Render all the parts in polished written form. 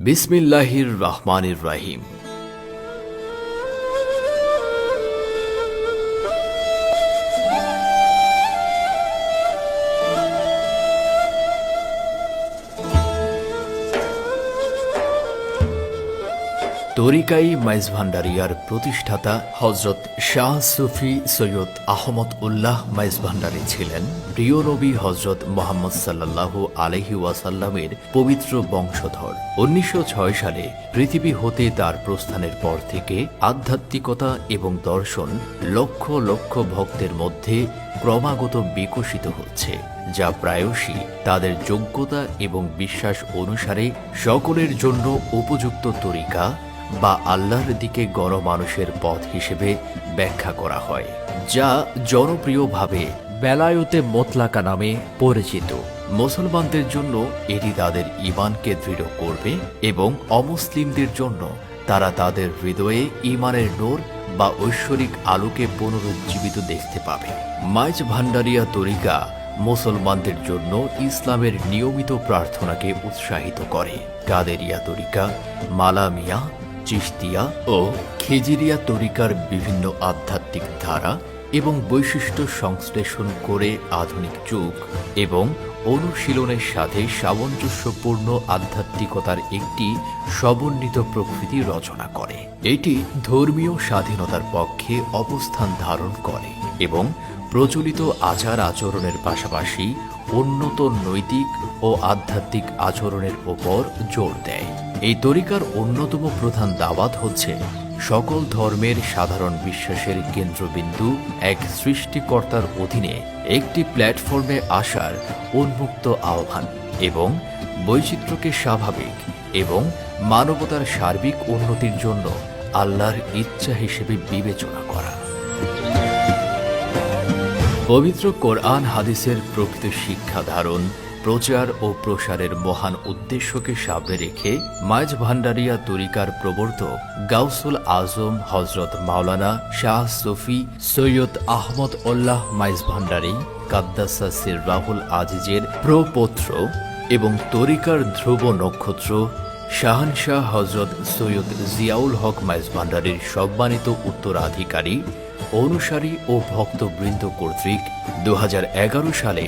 বিসমিল্লাহির রহমানির রহিম। তরিকাই মাইজভান্ডারিয়ার প্রতিষ্ঠাতা হজরত শাহ সুফি সৈয়দ আহমদ উল্লাহ মাইজভান্ডারী ছিলেন প্রিয় নবী হজরত মোহাম্মদ সাল্লাল্লাহু আলাইহি ওয়াসাল্লামের পবিত্র বংশধর। 1906 সালে পৃথিবী হতে তার প্রস্থানের পর থেকে আধ্যাত্মিকতা এবং দর্শন লক্ষ লক্ষ ভক্তের মধ্যে ক্রমাগত বিকশিত হচ্ছে, যা প্রায়শই তাদের যোগ্যতা এবং বিশ্বাস অনুসারে সকলের জন্য উপযুক্ত তরিকা বা আল্লাহর দিকে গণমানুষের পথ হিসেবে ব্যাখ্যা করা হয়, যা জনপ্রিয়ভাবে বেলায়েতে মোতলাকা নামে পরিচিত। মুসলমানদের জন্য এটি তাদের ঈমানকে দৃঢ় করবে এবং অমুসলিমদের জন্য তারা তাদের হৃদয়ে ঈমানের নূর বা ঐশ্বরিক আলোকে পুনরুজ্জীবিত দেখতে পাবে। মাইজভান্ডারিয়া তরিকা মুসলমানদের জন্য ইসলামের নিয়মিত প্রার্থনাকে উৎসাহিত করে। কাদেরিয়া তরিকা, মালামিয়া, চিশতিয়া ও খিজিরিয়া তরিকার বিভিন্ন আধ্যাত্মিক ধারা এবং বৈশিষ্ট্য সংশ্লেষণ করে আধুনিক যুগ এবং অনুশীলনের সাথে সামঞ্জস্যপূর্ণ আধ্যাত্মিকতার একটি সমন্বিত প্রকৃতি রচনা করে। এটি ধর্মীয় স্বাধীনতার পক্ষে অবস্থান ধারণ করে এবং প্রচলিত আচার আচরণের পাশাপাশি উন্নত নৈতিক ও আধ্যাত্মিক আচরণের ওপর জোর দেয়। এই তরিকার অন্যতম প্রধান দাওয়াত হচ্ছে সকল ধর্মের সাধারণ বিশ্বাসের কেন্দ্রবিন্দু এক সৃষ্টিকর্তার অধীনে একটি প্ল্যাটফর্মে আসার উন্মুক্ত আহ্বান এবং বৈচিত্র্যকে স্বাভাবিক এবং মানবতার সার্বিক উন্নতির জন্য আল্লাহর ইচ্ছা হিসেবে বিবেচনা করা। পবিত্র কোরআন হাদিসের প্রকৃত শিক্ষা ধারণ, প্রচার ও প্রসারের মহান উদ্দেশ্যকে সামনে রেখে মাইজভান্ডারিয়া তরিকার প্রবর্তক গাউসুল আজম হজরত মাওলানা শাহ সুফি সৈয়দ আহমদ উল্লাহ মাইজভান্ডারী কাদ্দাসা সিররাহুল আজিজের প্রপৌত্র এবং তরিকার ধ্রুব নক্ষত্র শাহানশাহ হজরত সৈয়দ জিয়াউল হক মাইজভান্ডারীর সম্মানিত উত্তরাধিকারী, অনুসারী ও ভক্তবৃন্দ কর্তৃক 2011 সালে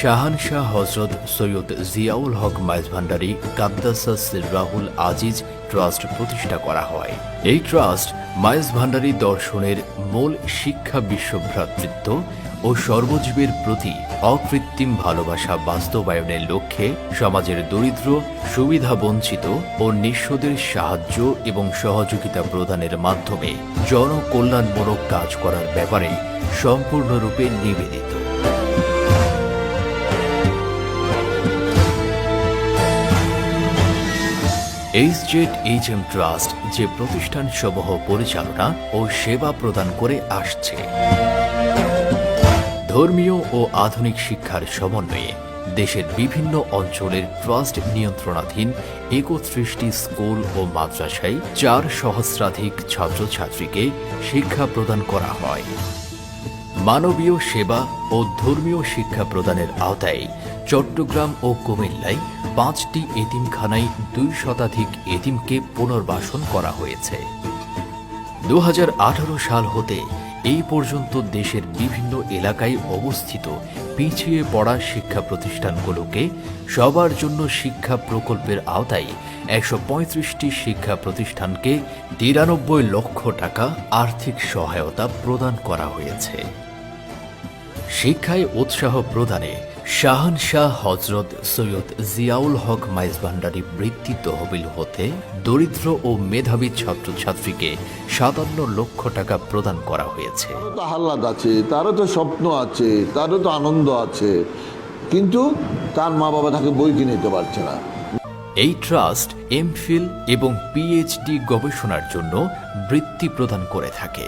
শাহানশাহ হজরত সৈয়দ জিয়াউল হক মাইজভান্ডারী কাদ্দাসা সিররাহুল আজিজ ট্রাস্ট প্রতিষ্ঠা করা হয়। এই ট্রাস্ট মাইজভান্ডারী দর্শনের মূল শিক্ষা বিশ্বভ্রাতৃত্ব ও সর্বজীবের প্রতি অকৃত্রিম ভালোবাসা বাস্তবায়নের লক্ষ্যে সমাজের দরিদ্র, সুবিধাবঞ্চিত ও নিঃস্বদের সাহায্য এবং সহযোগিতা প্রদানের মাধ্যমে জনকল্যাণমূলক কাজ করার ব্যাপারে সম্পূর্ণরূপে নিবেদিত। HZHM ট্রাস্ট যে প্রতিষ্ঠানসমূহ পরিচালনা ও সেবা প্রদান করে আসছে, ধর্মীয় ও আধুনিক শিক্ষার সমন্বয়ে দেশের বিভিন্ন অঞ্চলের ট্রাস্ট নিয়ন্ত্রণাধীন 31টি স্কুল ও মাদ্রাসায় 4 সহস্রাধিক ছাত্রছাত্রীকে শিক্ষা প্রদান করা হয়। মানবীয় সেবা ও ধর্মীয় শিক্ষা প্রদানের আওতায় চট্টগ্রাম ও কুমিল্লায় 5টি এতিমখানায় 2 শতাধিক এতিমকে পুনর্বাসন করা হয়েছে। 2018 সাল হতে এই পর্যন্ত দেশের বিভিন্ন এলাকায় অবস্থিত পিছিয়ে পড়া শিক্ষা প্রতিষ্ঠানগুলোকে সবার জন্য শিক্ষা প্রকল্পের আওতায় 135টি শিক্ষা প্রতিষ্ঠানকে 93 লক্ষ টাকা আর্থিক সহায়তা প্রদান করা হয়েছে। শিক্ষায় উৎসাহ প্রদানে শাহানশাহ হজরত সৈয়দ জিয়াউল হক মাইজভান্ডারী বৃত্তি তহবিল হতে দরিদ্র ও মেধাবী ছাত্রছাত্রীকে 57 লক্ষ টাকা প্রদান করা হয়েছে। তারও তো আহ্লাদ আছে, তারও তো স্বপ্ন আছে, তারও তো আনন্দ আছে, কিন্তু তার মা বাবা তাকে বই কিনে দিতে পারছে না। এই ট্রাস্ট এমফিল এবং পিএইচডি গবেষণার জন্য বৃত্তি প্রদান করে থাকে।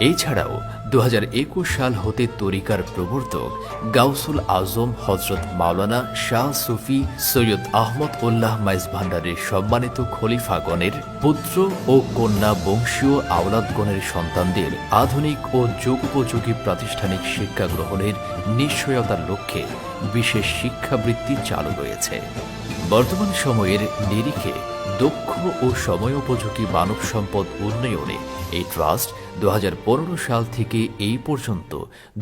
এছাড়াও 2021 সাল হতে তরিকার প্রবর্তক গাউসুল আজম হজরত মাওলানা শাহ সুফি সৈয়দ আহমদ উল্লাহ মাইজভান্ডারীর সম্মানিত খলিফাগণের পুত্র ও কন্যা বংশীয় আওলাদগণের সন্তানদের আধুনিক ও যুগোপযোগী প্রাতিষ্ঠানিক শিক্ষা গ্রহণের নিশ্চয়তার লক্ষ্যে বিশেষ শিক্ষাবৃত্তি চালু রয়েছে। বর্তমান সময়ের নিরিখে দক্ষ ও সময়োপযোগী মানব সম্পদ উন্নয়নে এই ট্রাস্ট 2015 সাল থেকে এই পর্যন্ত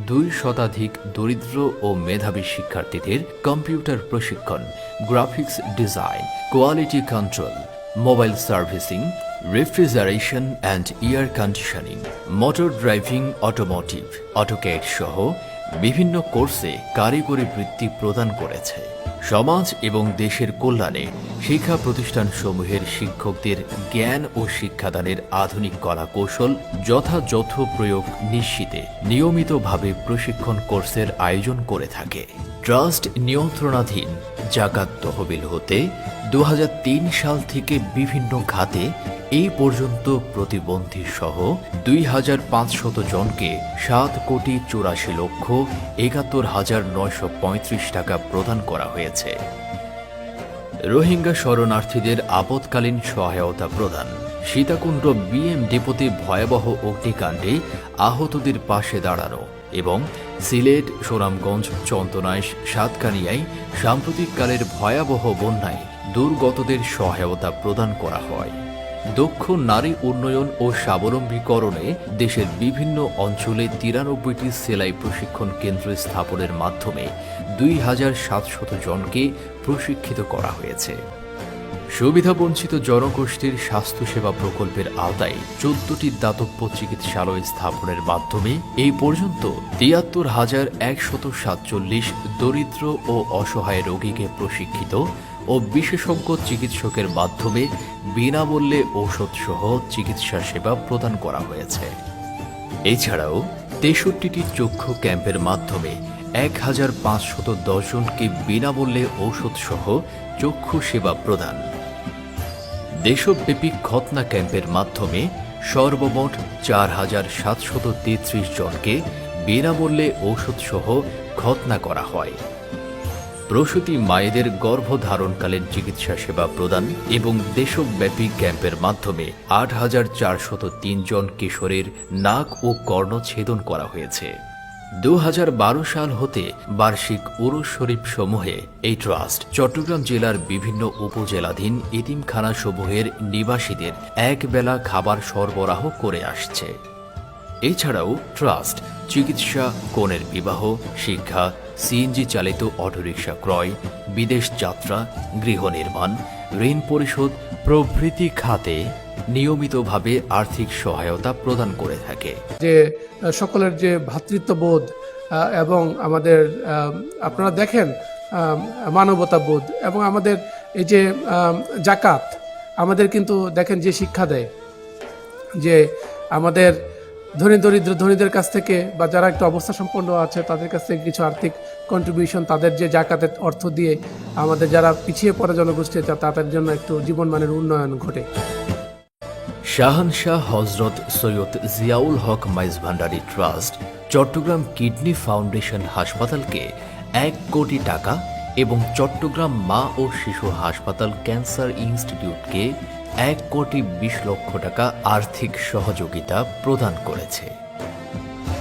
2 শতাধিক দরিদ্র ও মেধাবী শিক্ষার্থীদের কম্পিউটার প্রশিক্ষণ, graphics design, quality control, mobile servicing, refrigeration and air conditioning, motor driving, automotive, AutoCAD সহ বিভিন্ন কোর্সে কারিগরি বৃত্তি প্রদান করেছে। সমাজ এবং দেশের কল্যাণে শিক্ষা প্রতিষ্ঠানসমূহের শিক্ষকদের জ্ঞান ও শিক্ষাদানের আধুনিক কলাকৌশল যথাযথ প্রয়োগ নিশ্চিতে নিয়মিতভাবে প্রশিক্ষণ কোর্সের আয়োজন করে থাকে। ট্রাস্ট নিয়ন্ত্রণাধীন জাকাত তহবিল হতে 2003 সাল থেকে বিভিন্ন খাতে এই পর্যন্ত প্রতিবন্ধী সহ 2500 জনকে 7,84,71,935 টাকা প্রদান করা হয়েছে। রোহিঙ্গা শরণার্থীদের আপৎকালীন সহায়তা প্রদান, সীতাকুণ্ড বিএম ডিপোতে ভয়াবহ অগ্নিকাণ্ডে আহতদের পাশে দাঁড়ানো এবং সিলেট, সুনামগঞ্জ, চন্দনাইশ, সাতকানিয়ায় সাম্প্রতিককালের ভয়াবহ বন্যায় দুর্গতদের সহায়তা প্রদান করা হয়। দক্ষ নারী উন্নয়ন ও স্বাবলম্বীকরণে দেশের বিভিন্ন অঞ্চলে 93টি সেলাই প্রশিক্ষণ কেন্দ্র স্থাপনের মাধ্যমে 2700 জনকে প্রশিক্ষিত করা হয়েছে। সুবিধাবঞ্চিত জনগোষ্ঠীর স্বাস্থ্যসেবা প্রকল্পের আওতায় 14টি দাতব্য চিকিৎসালয় স্থাপনের মাধ্যমে এই পর্যন্ত 73,147 দরিদ্র ও অসহায় রোগীকে প্রশিক্ষিত ও বিশেষজ্ঞ চিকিৎসকের মাধ্যমে বিনামূল্যে ঔষধসহ চিকিৎসা সেবা প্রদান করা হয়েছে। এছাড়াও 63টি চক্ষু ক্যাম্পের মাধ্যমে 1,510 জনকে বিনামূল্যে ঔষধসহ চক্ষু সেবা প্রদান। দেশব্যাপী খতনা ক্যাম্পের মাধ্যমে সর্বমোট 4,733 জনকে বিনামূল্যে ঔষধসহ খতনা করা হয়। প্রসূতি মায়েদের গর্ভধারণকালীন চিকিৎসা সেবা প্রদান এবং দেশব্যাপী ক্যাম্পের মাধ্যমে 8,403 জন কিশোরের নাক ও কর্ণ ছেদন করা হয়েছে। 2012 সাল হতে বার্ষিক উরুস শরীফ সমূহে এই ট্রাস্ট চট্টগ্রাম জেলার বিভিন্ন উপজেলাধীন এতিমখানা সমূহের নিবাসীদের একবেলা খাবার সরবরাহ করে আসছে। এছাড়াও ট্রাস্ট চিকিৎসা, কনের বিবাহ, শিক্ষা, সিএনজি চালিত অটোরিকশা ক্রয়, বিদেশ যাত্রা, গৃহ নির্মাণ, ঋণ পরিশোধ প্রভৃতি খাতে নিয়মিতভাবে আর্থিক সহায়তা প্রদান করে থাকে। যে সকলের যে ভ্রাতৃত্ববোধ এবং আমাদের আপনারা দেখেন মানবতাবোধ এবং আমাদের এই যে জাকাত আমাদের কিন্তু দেখেন যে শিক্ষা দেয় যে আমাদের ধনীদের কাছ থেকে বা যারা একটু অবস্থা সম্পন্ন আছে তাদের কাছ থেকে কিছু আর্থিক কন্ট্রিবিউশন, তাদের যে জাকাতের অর্থ দিয়ে আমাদের যারা পিছিয়ে পড়া জনগোষ্ঠী আছে তাদের জন্য একটু জীবনমানের উন্নয়ন ঘটে। শাহানশাহ হজরত Syed Ziaul Haque Maij Bhandari trust Chattogram kidney foundation হাসপাতালকে 1 কোটি টাকা এবং চট্টগ্রাম মা ও শিশু হাসপাতাল ক্যান্সার ইনস্টিটিউটকে 1,20 লক্ষ টাকা আর্থিক সহযোগিতা প্রদান করেছে।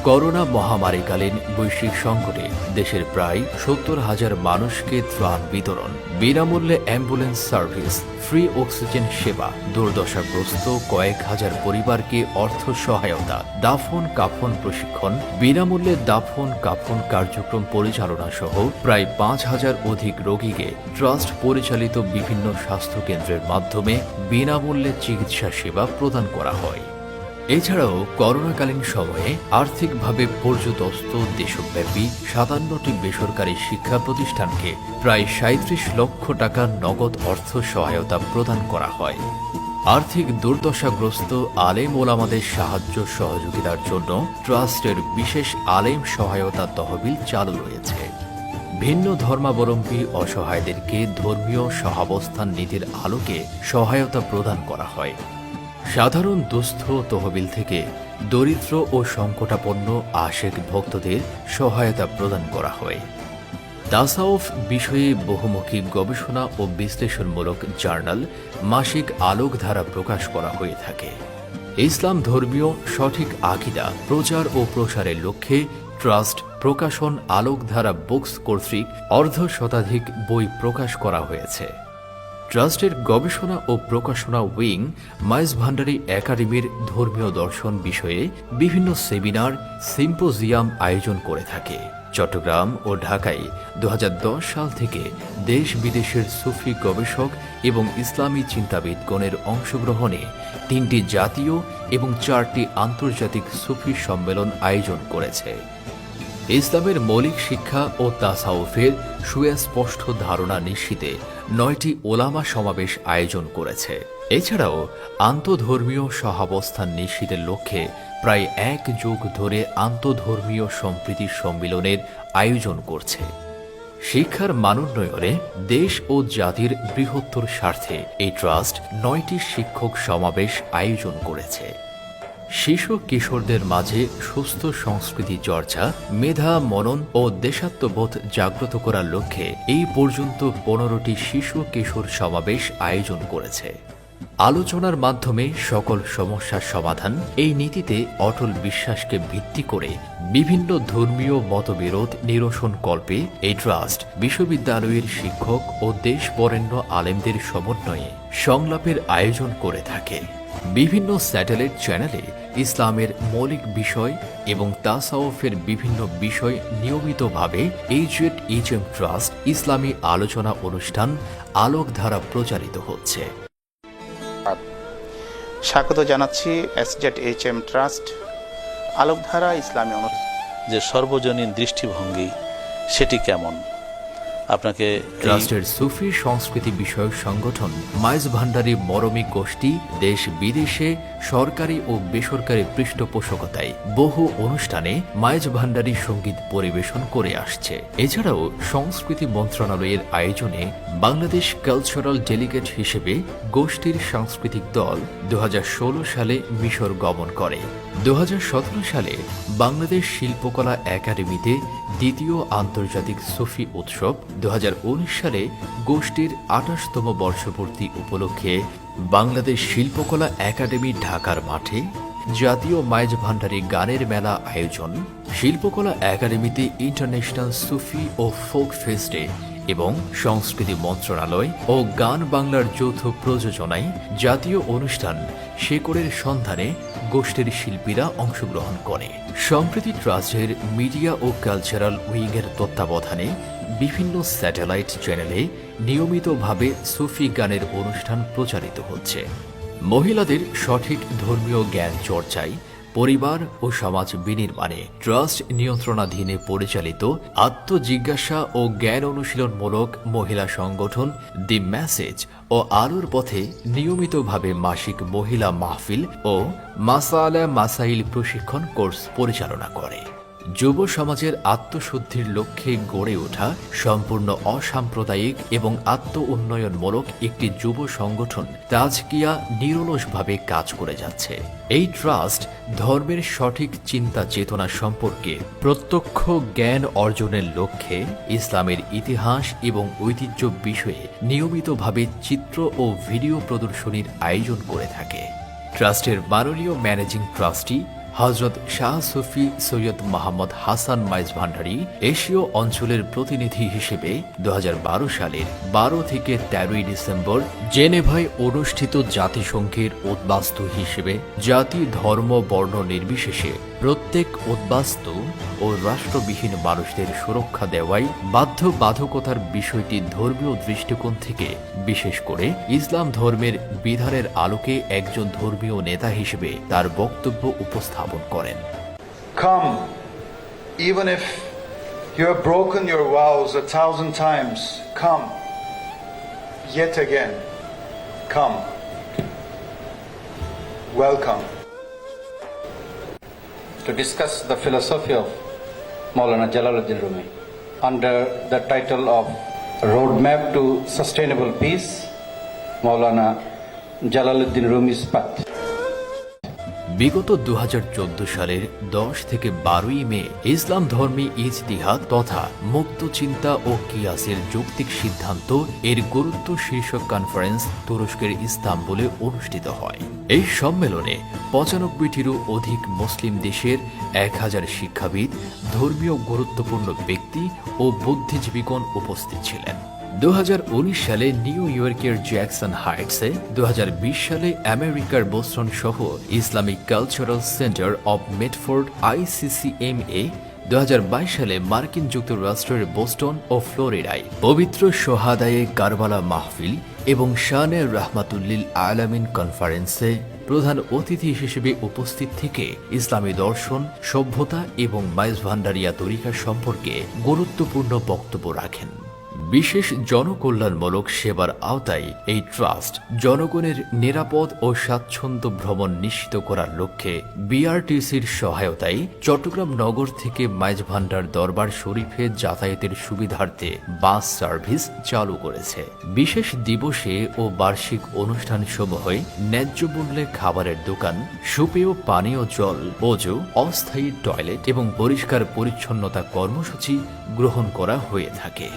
করোনা মহামারীকালীন বৈশ্বিক সংকটে দেশের প্রায় 70,000 মানুষকে ত্রাণ বিতরণ, বিনামূল্যে অ্যাম্বুলেন্স সার্ভিস, ফ্রি অক্সিজেন সেবা, দুর্দশাগ্রস্ত কয়েক হাজার পরিবারকে অর্থ সহায়তা, দাফন কাফন প্রশিক্ষণ, বিনামূল্যে দাফন কাফন কার্যক্রম পরিচালনা সহ প্রায় 5,000 অধিক রোগীকে ট্রাস্ট পরিচালিত বিভিন্ন স্বাস্থ্যকেন্দ্রের মাধ্যমে বিনামূল্যে চিকিৎসা সেবা প্রদান করা হয়। এছাড়াও করোনাকালীন সময়ে আর্থিকভাবে পর্যদস্ত দেশব্যাপী 57টি বেসরকারি শিক্ষা প্রতিষ্ঠানকে প্রায় 37 লক্ষ টাকা নগদ অর্থ সহায়তা প্রদান করা হয়। আর্থিক দুর্দশাগ্রস্ত আলেম ওলামাদের সাহায্য সহযোগিতার জন্য ট্রাস্টের বিশেষ আলেম সহায়তা তহবিল চালু রয়েছে। ভিন্ন ধর্মাবলম্বী অসহায়দেরকে ধর্মীয় সহাবস্থান নীতির আলোকে সহায়তা প্রদান করা হয়। সাধারণ দুস্থ তহবিল থেকে দরিদ্র ও সংকটাপন্ন আশেক ভক্তদের সহায়তা প্রদান করা হয়। তাসাউফ বিষয়ে বহুমুখী গবেষণা ও বিশ্লেষণমূলক জার্নাল মাসিক আলোকধারা প্রকাশ করা হয়ে থাকে। ইসলাম ধর্মীয় সঠিক আকীদা প্রচার ও প্রসারের লক্ষ্যে ট্রাস্ট প্রকাশন আলোকধারা বুকস কর্তৃক 1/2 শতাধিক বই প্রকাশ করা হয়েছে। ট্রাস্টের গবেষণা ও প্রকাশনা উইং মাইজ ভান্ডারী একাডেমির ধর্মীয় দর্শন বিষয়ে বিভিন্ন সেমিনার, সিম্পোজিয়াম আয়োজন করে থাকে। চট্টগ্রাম ও ঢাকায় 2010 সাল থেকে দেশ বিদেশের সুফি গবেষক এবং ইসলামী চিন্তাবিদগণের অংশগ্রহণে 3টি জাতীয় এবং 4টি আন্তর্জাতিক সুফি সম্মেলন আয়োজন করেছে। ইসলামের মৌলিক শিক্ষা ও তাসাউফের সুস্পষ্ট ধারণা নিশ্চিতে 9টি ওলামা সমাবেশ আয়োজন করেছে। এছাড়াও আন্তধর্মীয় সহাবস্থান নিশ্চিতের লক্ষ্যে প্রায় 1 যুগ ধরে আন্তধর্মীয় সম্প্রীতি সম্মিলনের আয়োজন করছে। শিক্ষার মানোন্নয়নে দেশ ও জাতির বৃহত্তর স্বার্থে এই ট্রাস্ট 9টি শিক্ষক সমাবেশ আয়োজন করেছে। শিশু কিশোরদের মাঝে সুস্থ সংস্কৃতি চর্চা, মেধা, মনন ও দেশাত্মবোধ জাগ্রত করার লক্ষ্যে এই পর্যন্ত 15টি শিশু কিশোর সমাবেশ আয়োজন করেছে। আলোচনার মাধ্যমে সকল সমস্যার সমাধান, এই নীতিতে অটল বিশ্বাসকে ভিত্তি করে বিভিন্ন ধর্মীয় মতবিরোধ নিরসন কল্পে এই ট্রাস্ট বিশ্ববিদ্যালয়ের শিক্ষক ও দেশ বরেণ্য আলেমদের সমন্বয়ে সংলাপের আয়োজন করে থাকে। বিভিন্ন স্যাটেলাইট চ্যানেলে ইসলামের মৌলিক বিষয় এবং তাসাউফের বিভিন্ন বিষয় নিয়মিতভাবে HZHM ট্রাস্ট ইসলামী আলোচনা অনুষ্ঠান আলোকধারা প্রচারিত হচ্ছে। স্বাগত জানাচ্ছি SZHM ট্রাস্ট আলোকধারা ইসলামী অনুষ্ঠান। যে সর্বজনীন দৃষ্টিভঙ্গি সেটি কেমন, আপনাকে ট্রাস্টের সুফি সংস্কৃতি বিষয়ক সংগঠন মাইজ ভান্ডারী মরমী গোষ্ঠী দেশ বিদেশে সরকারি ও বেসরকারি পৃষ্ঠপোষকতায় বহু অনুষ্ঠানে মাইজ ভান্ডারী সঙ্গীত পরিবেশন করে আসছে। এছাড়াও সংস্কৃতি মন্ত্রণালয়ের আয়োজনে বাংলাদেশ কালচারাল ডেলিগেট হিসেবে গোষ্ঠীর সাংস্কৃতিক দল 2016 সালে মিশর গমন করে। 2017 সালে বাংলাদেশ শিল্পকলা একাডেমিতে দ্বিতীয় আন্তর্জাতিক সুফি উৎসব, 2019 সালে গোষ্ঠীর 28তম বর্ষপূর্তি উপলক্ষে বাংলাদেশ শিল্পকলা একাডেমি ঢাকার মাঠে জাতীয় মাইজ ভান্ডারী গানের মেলা আয়োজন, শিল্পকলা একাডেমিতে ইন্টারন্যাশনাল সুফি ও ফোক ফেস্টে এবং সংস্কৃতি মন্ত্রণালয় ও গান বাংলার যৌথ প্রযোজনায় জাতীয় অনুষ্ঠান শেকড়ের সন্ধানে গোষ্ঠীর শিল্পীরা অংশগ্রহণ করে। সম্প্রতি ট্রাস্টের মিডিয়া ও কালচারাল উইংয়ের তত্ত্বাবধানে বিভিন্ন স্যাটেলাইট চ্যানেলে নিয়মিতভাবে সুফি গানের অনুষ্ঠান প্রচারিত হচ্ছে। মহিলাদের সঠিক ধর্মীয় জ্ঞান চর্চায়, পরিবার ও সমাজ বিনির্মাণে ট্রাস্ট নিয়ন্ত্রণাধীনে পরিচালিত আত্মজিজ্ঞাসা ও জ্ঞান অনুশীলনমূলক মহিলা সংগঠন দি মেসেজ ও আলোর পথে নিয়মিতভাবে মাসিক মহিলা মাহফিল ও মাসালা মাসাইল প্রশিক্ষণ কোর্স পরিচালনা করে। যুব সমাজের আত্মশুদ্ধির লক্ষ্যে গড়ে ওঠা সম্পূর্ণ অসাম্প্রদায়িক এবং আত্ম উন্নয়নমূলক একটি যুব সংগঠন তাজকিয়া নিরলসভাবে কাজ করে যাচ্ছে। এই ট্রাস্ট ধর্মের সঠিক চিন্তা চেতনা সম্পর্কে প্রত্যক্ষ জ্ঞান অর্জনের লক্ষ্যে ইসলামের ইতিহাস এবং ঐতিহ্য বিষয়ে নিয়মিতভাবে চিত্র ও ভিডিও প্রদর্শনীর আয়োজন করে থাকে। ট্রাস্টের মাননীয় ম্যানেজিং ট্রাস্টি হযরত শাহ সুফি সৈয়দ মোহাম্মদ হাসান মাইজ ভান্ডারী এশীয় অঞ্চলের প্রতিনিধি হিসেবে 2012 সালের 12 থেকে 13 ডিসেম্বর জেনেভায় অনুষ্ঠিত জাতিসংঘের উদ্বাস্তু হিসেবে জাতি, ধর্ম, বর্ণ নির্বিশেষে প্রত্যেক উদ্বাস্তু ও রাষ্ট্রবিহীন মানুষদের সুরক্ষা দেওয়াই বাধ্যবাধকতার বিষয়টি ধর্মীয় দৃষ্টিকোণ থেকে, বিশেষ করে ইসলাম ধর্মের বিধানের আলোকে একজন ধর্মীয় নেতা হিসেবে তার বক্তব্য উপস্থাপন করেন। Come, even if you have broken your vows 1,000 times, come, yet again, come, welcome. To discuss the philosophy of Maulana Jalaluddin Rumi under the title of Roadmap to Sustainable Peace, Maulana Jalaluddin Rumi's Path. বিগত 2014 সালের 10 থেকে 12 মে ইসলাম ধর্মী ইজতিহাদ তথা মুক্ত চিন্তা ও কিয়াসের যৌক্তিক সিদ্ধান্ত এর গুরুত্ব শীর্ষক কনফারেন্স তুরস্কের ইস্তাম্বুলে অনুষ্ঠিত হয়। এই সম্মেলনে 95টিরও অধিক মুসলিম দেশের 1000 শিক্ষাবিদ, ধর্মীয় গুরুত্বপূর্ণ ব্যক্তি ও বুদ্ধিজীবীগণ উপস্থিত ছিলেন। 2019 সালে নিউ ইয়র্কের জ্যাকসন হাইটসে, 2020 সালে আমেরিকার বোস্টন সহ Islamic cultural centre of Medford ICCMA, 2022 সালে মার্কিন যুক্তরাষ্ট্রের বোস্টন ও ফ্লোরিডায় পবিত্র সোহাদায়ে কারবালা মাহফিল এবং শানে রাহমাতুল্লিল আলামিন কনফারেন্সে প্রধান অতিথি হিসেবে উপস্থিত থেকে ইসলামী দর্শন, সভ্যতা এবং মাইজভান্ডারিয়া তরিকা সম্পর্কে গুরুত্বপূর্ণ বক্তব্য রাখেন। বিশেষ জনকল্যাণমূলক সেবার আওতায় এই ট্রাস্ট জনগণের নিরাপদ ও স্বাচ্ছন্দ্য ভ্রমণ নিশ্চিত করার লক্ষ্যে বিআরটিসির সহায়তায় চট্টগ্রাম নগর থেকে মাইজভান্ডার দরবার শরীফে যাতায়াতের সুবিধার্থে বাস সার্ভিস চালু করেছে। বিশেষ দিবসে ও বার্ষিক অনুষ্ঠানসমূহে ন্যায্য মূল্যে খাবারের দোকান, সুপেয় পানীয় জল, ওযু, অস্থায়ী টয়লেট এবং পরিষ্কার পরিচ্ছন্নতা কর্মসূচি গ্রহণ করা হয়ে থাকে।